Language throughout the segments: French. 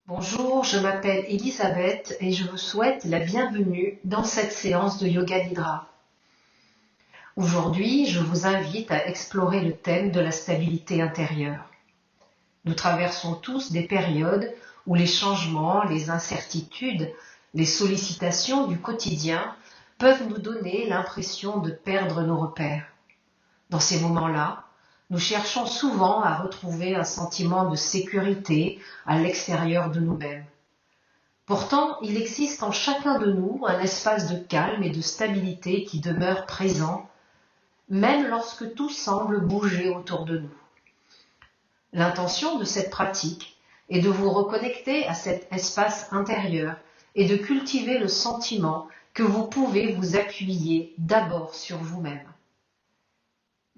Bonjour, je m'appelle Elisabeth et je vous souhaite la bienvenue dans cette séance de Yoga Nidra. Aujourd'hui, je vous invite à explorer le thème de la stabilité intérieure. Nous traversons tous des périodes où les changements, les incertitudes, les sollicitations du quotidien peuvent nous donner l'impression de perdre nos repères. Dans ces moments-là, nous cherchons souvent à retrouver un sentiment de sécurité à l'extérieur de nous-mêmes. Pourtant, il existe en chacun de nous un espace de calme et de stabilité qui demeure présent, même lorsque tout semble bouger autour de nous. L'intention de cette pratique est de vous reconnecter à cet espace intérieur et de cultiver le sentiment que vous pouvez vous appuyer d'abord sur vous-même.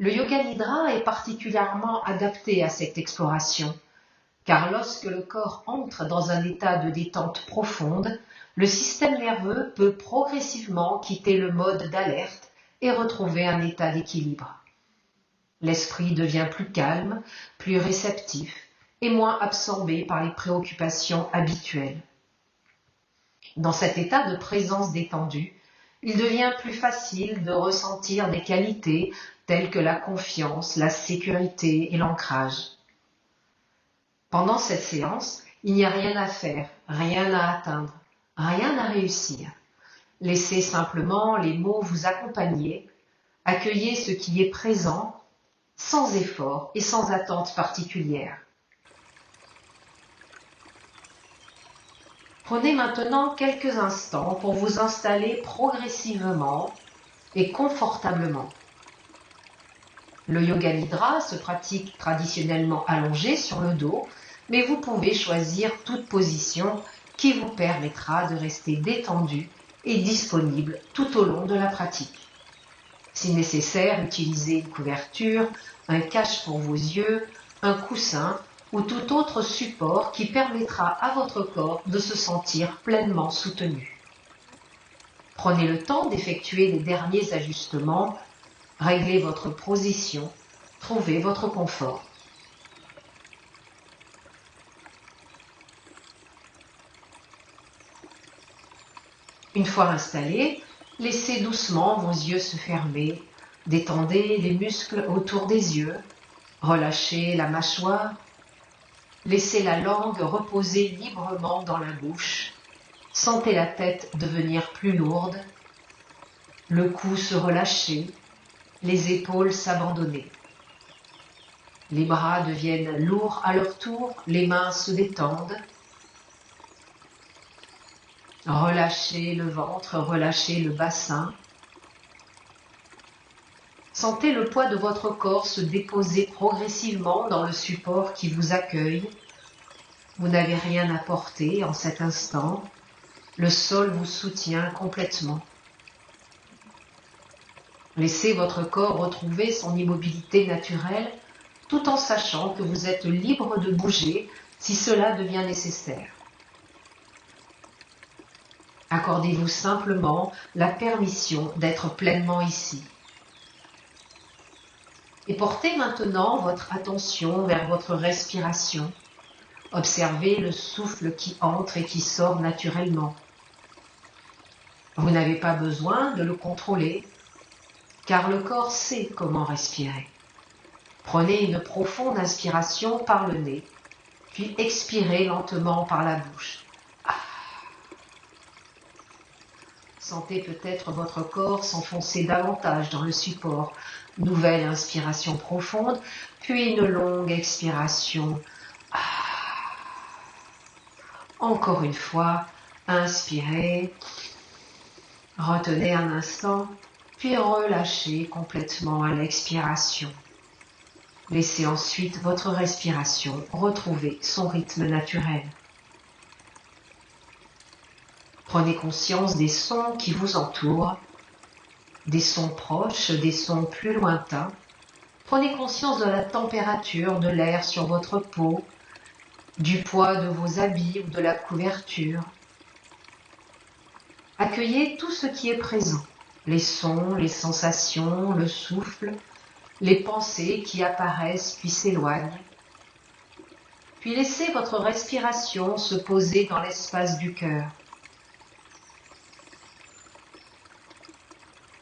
Le Yoga Nidra est particulièrement adapté à cette exploration, car lorsque le corps entre dans un état de détente profonde, le système nerveux peut progressivement quitter le mode d'alerte et retrouver un état d'équilibre. L'esprit devient plus calme, plus réceptif et moins absorbé par les préoccupations habituelles. Dans cet état de présence détendue, il devient plus facile de ressentir des qualités telles que la confiance, la sécurité et l'ancrage. Pendant cette séance, il n'y a rien à faire, rien à atteindre, rien à réussir. Laissez simplement les mots vous accompagner, accueillez ce qui est présent, sans effort et sans attente particulière. Prenez maintenant quelques instants pour vous installer progressivement et confortablement. Le Yoga Nidra se pratique traditionnellement allongé sur le dos, mais vous pouvez choisir toute position qui vous permettra de rester détendu et disponible tout au long de la pratique. Si nécessaire, utilisez une couverture, un cache pour vos yeux, un coussin ou tout autre support qui permettra à votre corps de se sentir pleinement soutenu. Prenez le temps d'effectuer les derniers ajustements, réglez votre position, trouvez votre confort. Une fois installé, laissez doucement vos yeux se fermer, détendez les muscles autour des yeux, relâchez la mâchoire, laissez la langue reposer librement dans la bouche, sentez la tête devenir plus lourde, le cou se relâcher, les épaules s'abandonner. Les bras deviennent lourds à leur tour, les mains se détendent. Relâchez le ventre, relâchez le bassin. Sentez le poids de votre corps se déposer progressivement dans le support qui vous accueille. Vous n'avez rien à porter en cet instant. Le sol vous soutient complètement. Laissez votre corps retrouver son immobilité naturelle tout en sachant que vous êtes libre de bouger si cela devient nécessaire. Accordez-vous simplement la permission d'être pleinement ici. Et portez maintenant votre attention vers votre respiration. Observez le souffle qui entre et qui sort naturellement. Vous n'avez pas besoin de le contrôler, car le corps sait comment respirer. Prenez une profonde inspiration par le nez, puis expirez lentement par la bouche. Sentez peut-être votre corps s'enfoncer davantage dans le support. Nouvelle inspiration profonde, puis une longue expiration. Encore une fois, inspirez, retenez un instant, puis relâchez complètement à l'expiration. Laissez ensuite votre respiration retrouver son rythme naturel. Prenez conscience des sons qui vous entourent, des sons proches, des sons plus lointains. Prenez conscience de la température de l'air sur votre peau, du poids de vos habits ou de la couverture. Accueillez tout ce qui est présent, les sons, les sensations, le souffle, les pensées qui apparaissent puis s'éloignent. Puis laissez votre respiration se poser dans l'espace du cœur.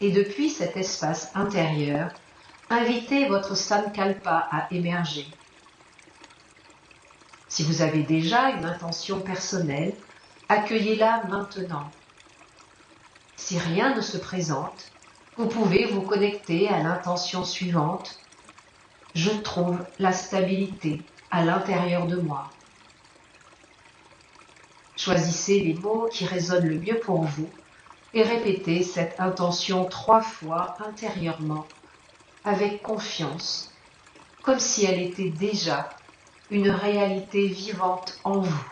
Et depuis cet espace intérieur, invitez votre Sankalpa à émerger. Si vous avez déjà une intention personnelle, accueillez-la maintenant. Si rien ne se présente, vous pouvez vous connecter à l'intention suivante. Je trouve la stabilité à l'intérieur de moi. Choisissez les mots qui résonnent le mieux pour vous et répétez cette intention 3 fois intérieurement, avec confiance, comme si elle était déjà une réalité vivante en vous.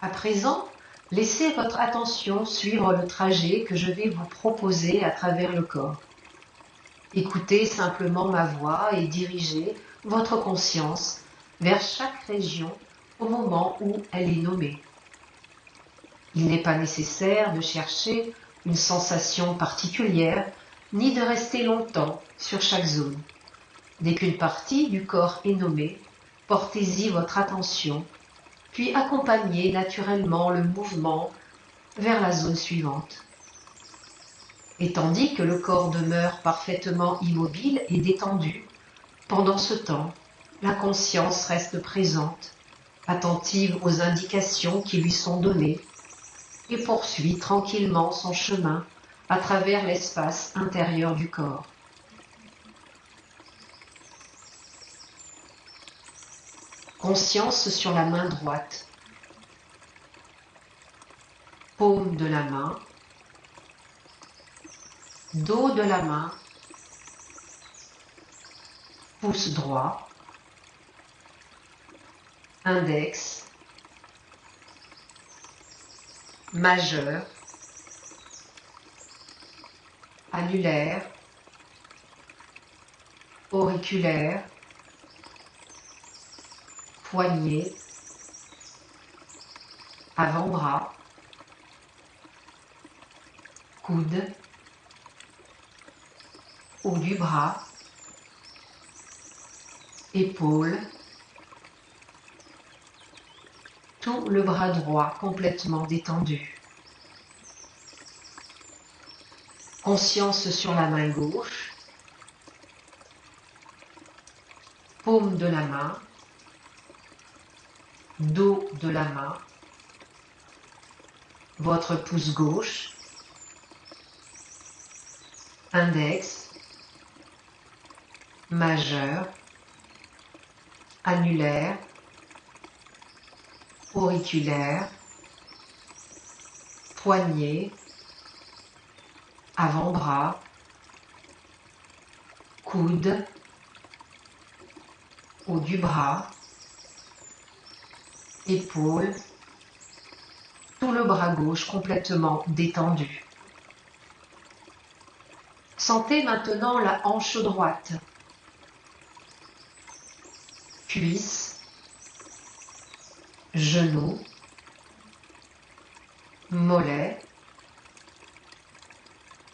À présent, laissez votre attention suivre le trajet que je vais vous proposer à travers le corps. Écoutez simplement ma voix et dirigez votre conscience vers chaque région au moment où elle est nommée. Il n'est pas nécessaire de chercher une sensation particulière ni de rester longtemps sur chaque zone. Dès qu'une partie du corps est nommée, portez-y votre attention, puis accompagnez naturellement le mouvement vers la zone suivante. Et tandis que le corps demeure parfaitement immobile et détendu, pendant ce temps, la conscience reste présente, attentive aux indications qui lui sont données, et poursuit tranquillement son chemin à travers l'espace intérieur du corps. Conscience sur la main droite, paume de la main, dos de la main, pouce droit, index, majeur, annulaire, auriculaire, poignet, avant-bras, coude, haut du bras, épaule, tout le bras droit complètement détendu. Conscience sur la main gauche, paume de la main, dos de la main, votre pouce gauche, index, majeur, annulaire, auriculaire, poignet, avant-bras, coude, haut du bras, épaule, tout le bras gauche complètement détendu. Sentez maintenant la hanche droite, cuisse, genou, mollet,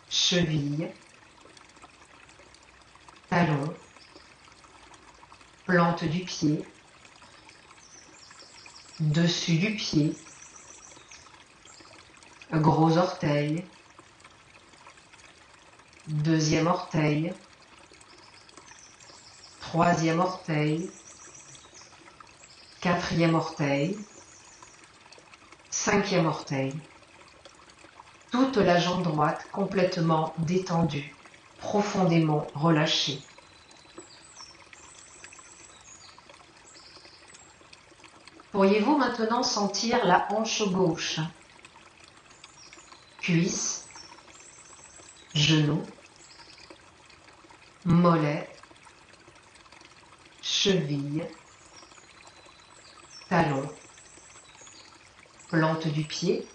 cheville, talon, plante du pied, dessus du pied, gros orteil, deuxième orteil, troisième orteil, quatrième orteil, cinquième orteil. Toute la jambe droite complètement détendue, profondément relâchée. Pourriez-vous maintenant sentir la hanche gauche, cuisse, genou, mollet, cheville, talon, plante du pied,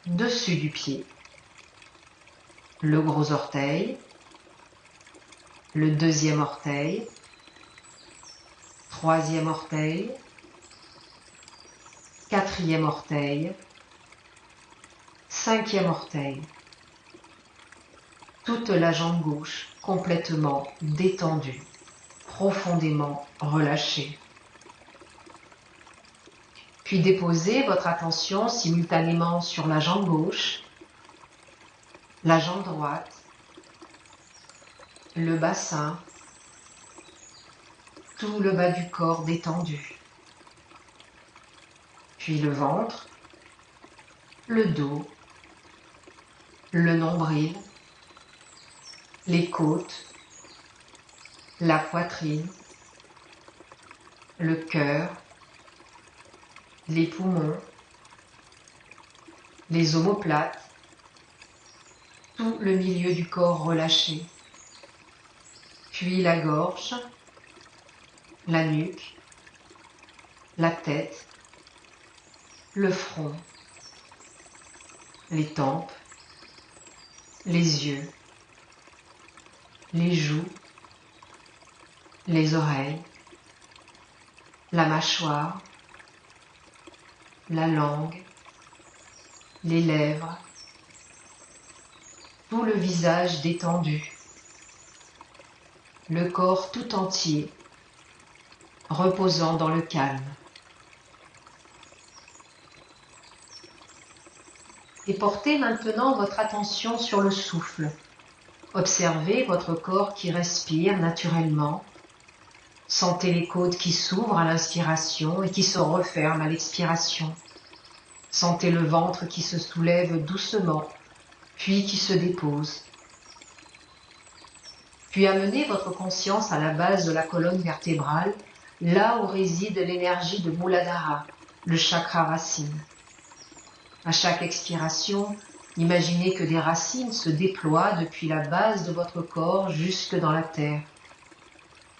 dessus du pied, le gros orteil, le deuxième orteil, troisième orteil, quatrième orteil, cinquième orteil. Toute la jambe gauche complètement détendue, profondément relâchée. Puis déposez votre attention simultanément sur la jambe gauche, la jambe droite, le bassin, tout le bas du corps détendu. Puis le ventre, le dos, le nombril, les côtes, la poitrine, le cœur, les poumons, les omoplates, tout le milieu du corps relâché. Puis la gorge, la nuque, la tête, le front, les tempes, les yeux, les joues, les oreilles, la mâchoire, la langue, les lèvres, tout le visage détendu, le corps tout entier, reposant dans le calme. Et portez maintenant votre attention sur le souffle. Observez votre corps qui respire naturellement. Sentez les côtes qui s'ouvrent à l'inspiration et qui se referment à l'expiration. Sentez le ventre qui se soulève doucement, puis qui se dépose. Puis amenez votre conscience à la base de la colonne vertébrale, là où réside l'énergie de Muladhara, le chakra racine. À chaque expiration, imaginez que des racines se déploient depuis la base de votre corps jusque dans la terre.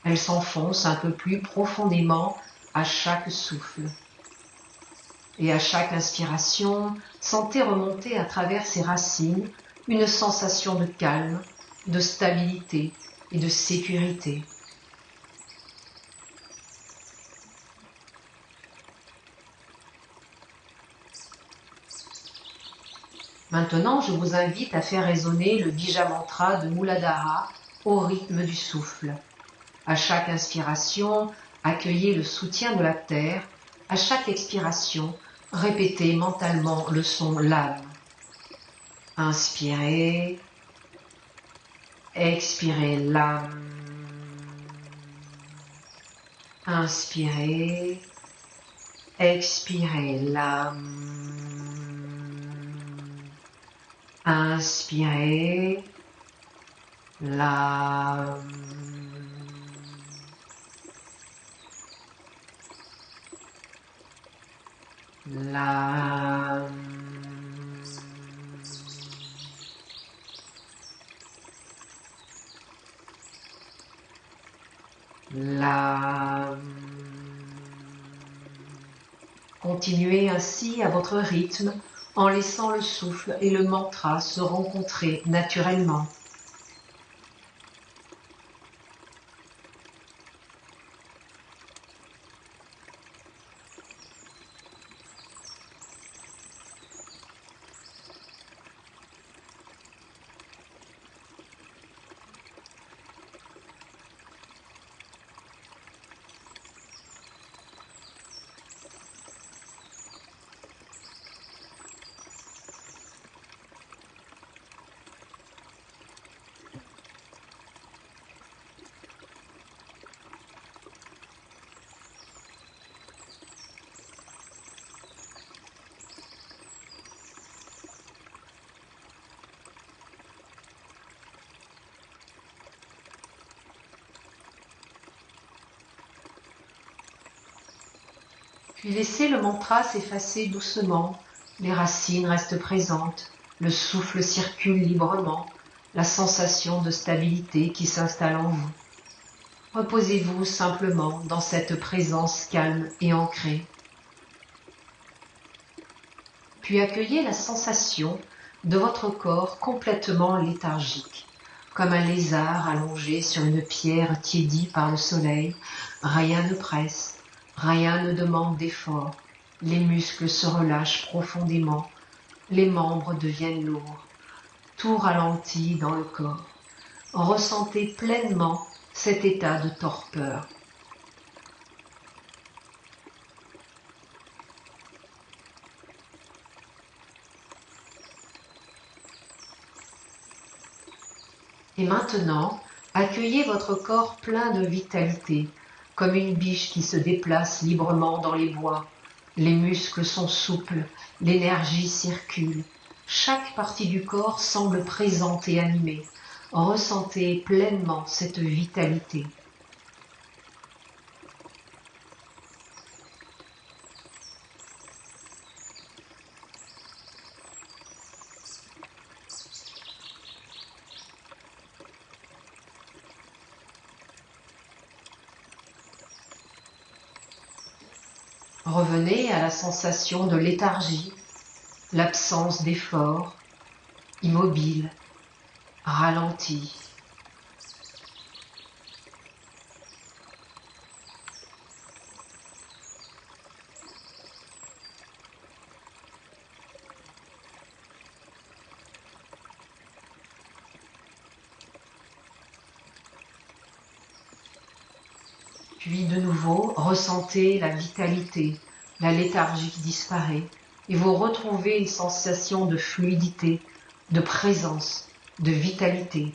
Elles s'enfoncent un peu plus profondément à chaque souffle. Et à chaque inspiration, sentez remonter à travers ces racines une sensation de calme, de stabilité et de sécurité. Maintenant, je vous invite à faire résonner le Bija Mantra de Muladhara au rythme du souffle. À chaque inspiration, accueillez le soutien de la terre. À chaque expiration, répétez mentalement le son LAM. Inspirez, expirez LAM. Inspirez, expirez LAM. Inspirez, LAM. LAM. LAM. Continuez ainsi à votre rythme en laissant le souffle et le mantra se rencontrer naturellement. Puis laissez le mantra s'effacer doucement, les racines restent présentes, le souffle circule librement, la sensation de stabilité qui s'installe en vous. Reposez-vous simplement dans cette présence calme et ancrée. Puis accueillez la sensation de votre corps complètement léthargique, comme un lézard allongé sur une pierre tiédie par le soleil. Rien ne presse, rien ne demande d'effort. Les muscles se relâchent profondément, les membres deviennent lourds. Tout ralentit dans le corps. Ressentez pleinement cet état de torpeur. Et maintenant, accueillez votre corps plein de vitalité, comme une biche qui se déplace librement dans les bois. Les muscles sont souples, l'énergie circule. Chaque partie du corps semble présente et animée. Ressentez pleinement cette vitalité. Revenez à la sensation de léthargie, l'absence d'effort, immobile, ralenti. Puis de nouveau, ressentez la vitalité, la léthargie qui disparaît, et vous retrouvez une sensation de fluidité, de présence, de vitalité.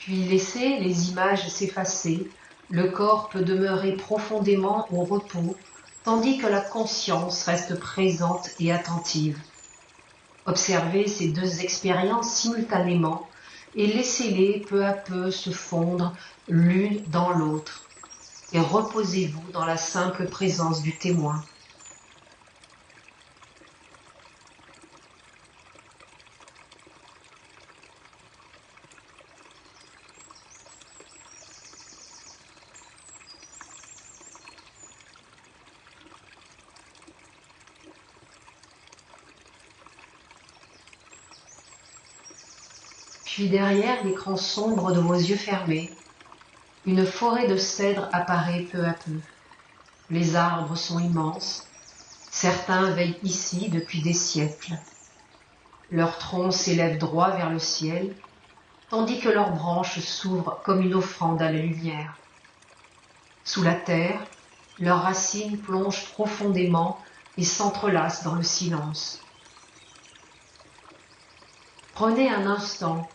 Puis laissez les images s'effacer, le corps peut demeurer profondément au repos, tandis que la conscience reste présente et attentive. Observez ces deux expériences simultanément et laissez-les peu à peu se fondre l'une dans l'autre. Et reposez-vous dans la simple présence du témoin. Puis derrière l'écran sombre de vos yeux fermés, une forêt de cèdres apparaît peu à peu. Les arbres sont immenses. Certains veillent ici depuis des siècles. Leurs troncs s'élèvent droit vers le ciel, tandis que leurs branches s'ouvrent comme une offrande à la lumière. Sous la terre, leurs racines plongent profondément et s'entrelacent dans le silence. Prenez un instant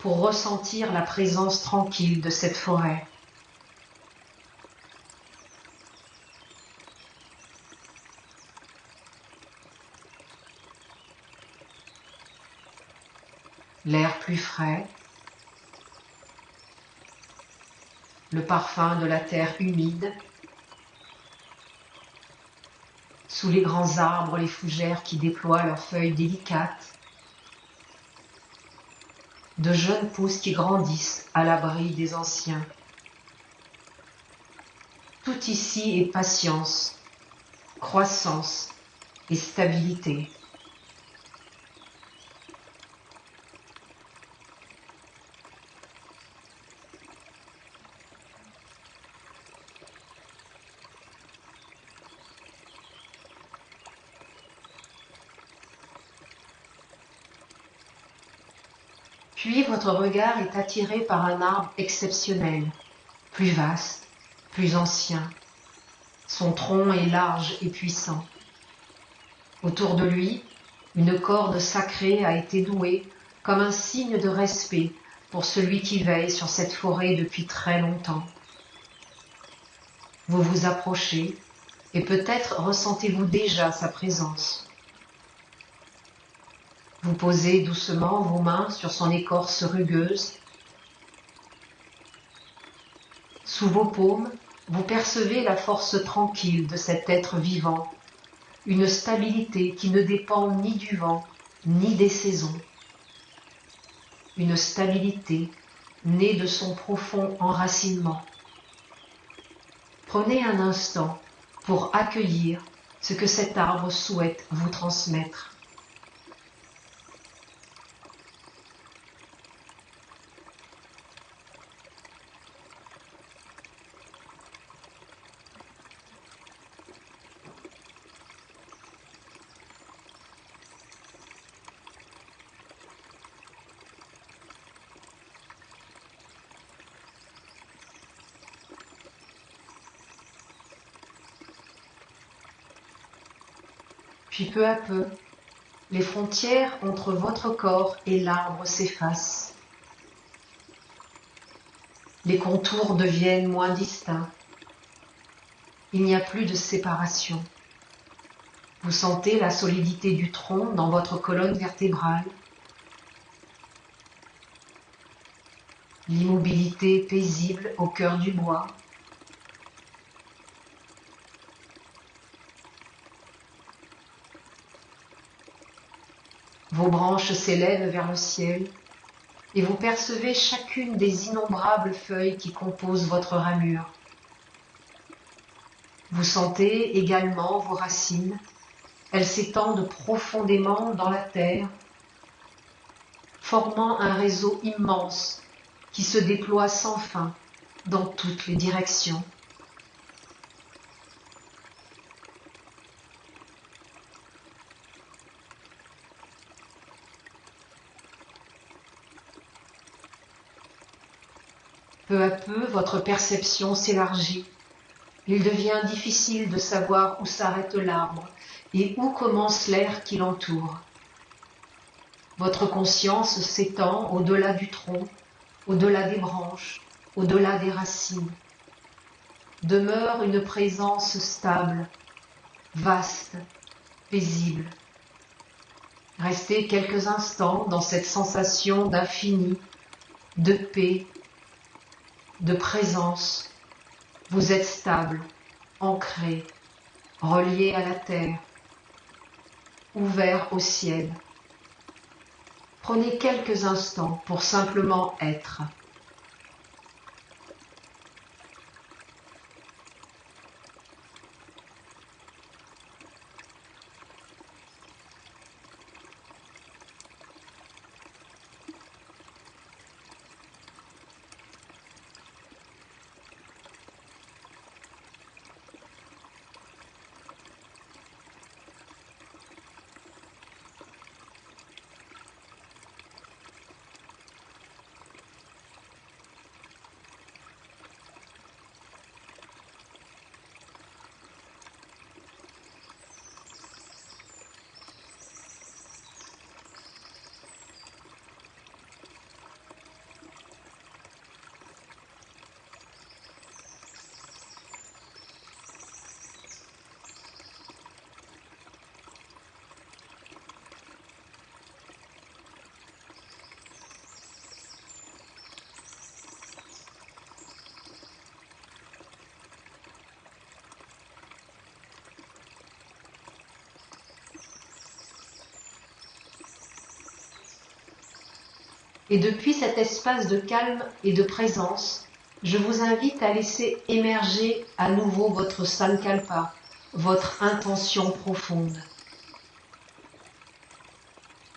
pour ressentir la présence tranquille de cette forêt. L'air plus frais, le parfum de la terre humide, sous les grands arbres, les fougères qui déploient leurs feuilles délicates, de jeunes pousses qui grandissent à l'abri des anciens. Tout ici est patience, croissance et stabilité. Puis votre regard est attiré par un arbre exceptionnel, plus vaste, plus ancien. Son tronc est large et puissant. Autour de lui, une corde sacrée a été nouée comme un signe de respect pour celui qui veille sur cette forêt depuis très longtemps. Vous vous approchez et peut-être ressentez-vous déjà sa présence. Vous posez doucement vos mains sur son écorce rugueuse. Sous vos paumes, vous percevez la force tranquille de cet être vivant, une stabilité qui ne dépend ni du vent, ni des saisons. Une stabilité née de son profond enracinement. Prenez un instant pour accueillir ce que cet arbre souhaite vous transmettre. Puis peu à peu, les frontières entre votre corps et l'arbre s'effacent. Les contours deviennent moins distincts. Il n'y a plus de séparation. Vous sentez la solidité du tronc dans votre colonne vertébrale, l'immobilité paisible au cœur du bois. Vos branches s'élèvent vers le ciel et vous percevez chacune des innombrables feuilles qui composent votre ramure. Vous sentez également vos racines. Elles s'étendent profondément dans la terre, formant un réseau immense qui se déploie sans fin dans toutes les directions. Peu à peu, votre perception s'élargit. Il devient difficile de savoir où s'arrête l'arbre et où commence l'air qui l'entoure. Votre conscience s'étend au-delà du tronc, au-delà des branches, au-delà des racines. Demeure une présence stable, vaste, paisible. Restez quelques instants dans cette sensation d'infini, de paix, de présence. Vous êtes stable, ancré, relié à la terre, ouvert au ciel. Prenez quelques instants pour simplement être. Et depuis cet espace de calme et de présence, je vous invite à laisser émerger à nouveau votre sankalpa, votre intention profonde.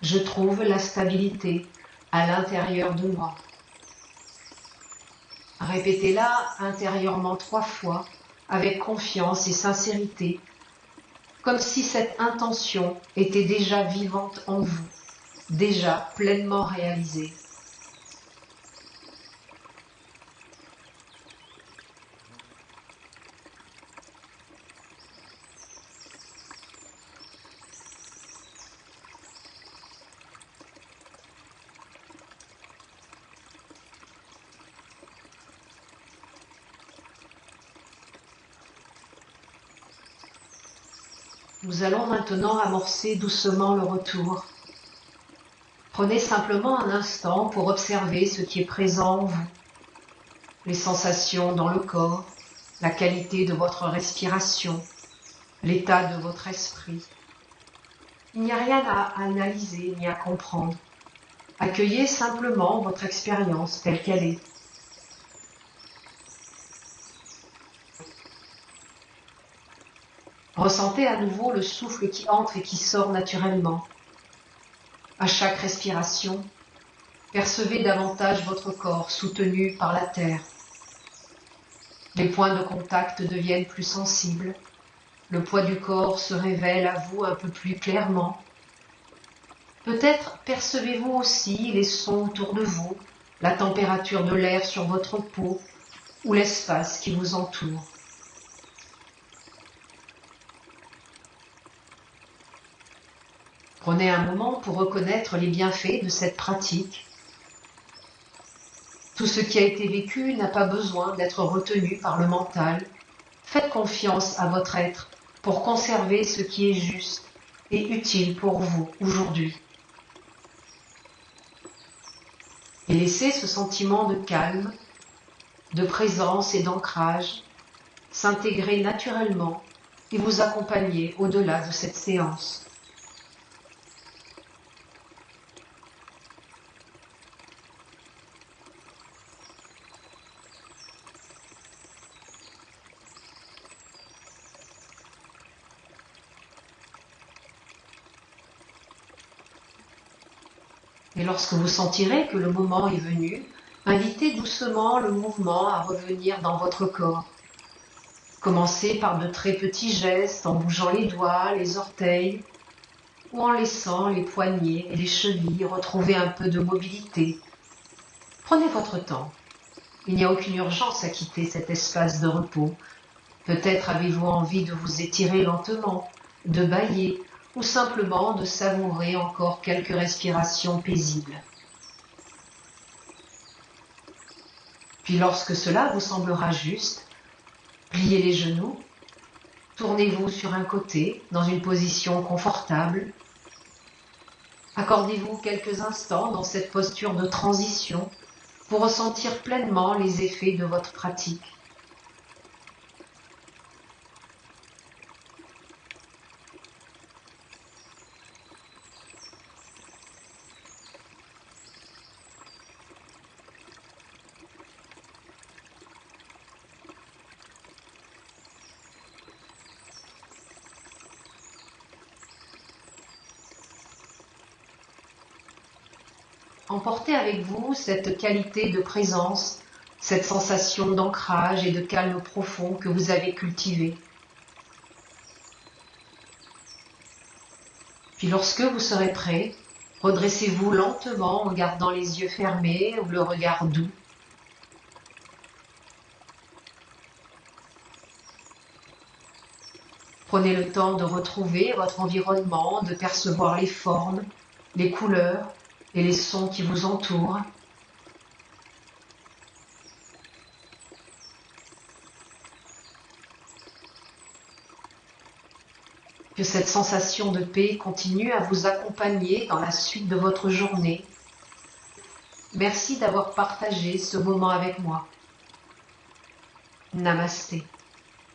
Je trouve la stabilité à l'intérieur de moi. Répétez-la intérieurement 3 fois, avec confiance et sincérité, comme si cette intention était déjà vivante en vous, déjà pleinement réalisée. Nous allons maintenant amorcer doucement le retour. Prenez simplement un instant pour observer ce qui est présent en vous. les sensations dans le corps, la qualité de votre respiration, l'état de votre esprit. Il n'y a rien à analyser ni à comprendre. Accueillez simplement votre expérience telle qu'elle est. Ressentez à nouveau le souffle qui entre et qui sort naturellement. À chaque respiration, percevez davantage votre corps soutenu par la terre. Les points de contact deviennent plus sensibles. Le poids du corps se révèle à vous un peu plus clairement. Peut-être percevez-vous aussi les sons autour de vous, la température de l'air sur votre peau ou l'espace qui vous entoure. Prenez un moment pour reconnaître les bienfaits de cette pratique. Tout ce qui a été vécu n'a pas besoin d'être retenu par le mental. Faites confiance à votre être pour conserver ce qui est juste et utile pour vous aujourd'hui. Et laissez ce sentiment de calme, de présence et d'ancrage s'intégrer naturellement et vous accompagner au-delà de cette séance. Et lorsque vous sentirez que le moment est venu, invitez doucement le mouvement à revenir dans votre corps. Commencez par de très petits gestes en bougeant les doigts, les orteils, ou en laissant les poignets et les chevilles retrouver un peu de mobilité. Prenez votre temps. Il n'y a aucune urgence à quitter cet espace de repos. Peut-être avez-vous envie de vous étirer lentement, de bâiller, ou simplement de savourer encore quelques respirations paisibles. Puis lorsque cela vous semblera juste, pliez les genoux, tournez-vous sur un côté dans une position confortable. Accordez-vous quelques instants dans cette posture de transition pour ressentir pleinement les effets de votre pratique. Emportez avec vous cette qualité de présence, cette sensation d'ancrage et de calme profond que vous avez cultivée. Puis lorsque vous serez prêt, redressez-vous lentement en gardant les yeux fermés ou le regard doux. Prenez le temps de retrouver votre environnement, de percevoir les formes, les couleurs et les sons qui vous entourent. Que cette sensation de paix continue à vous accompagner dans la suite de votre journée. Merci d'avoir partagé ce moment avec moi. Namasté.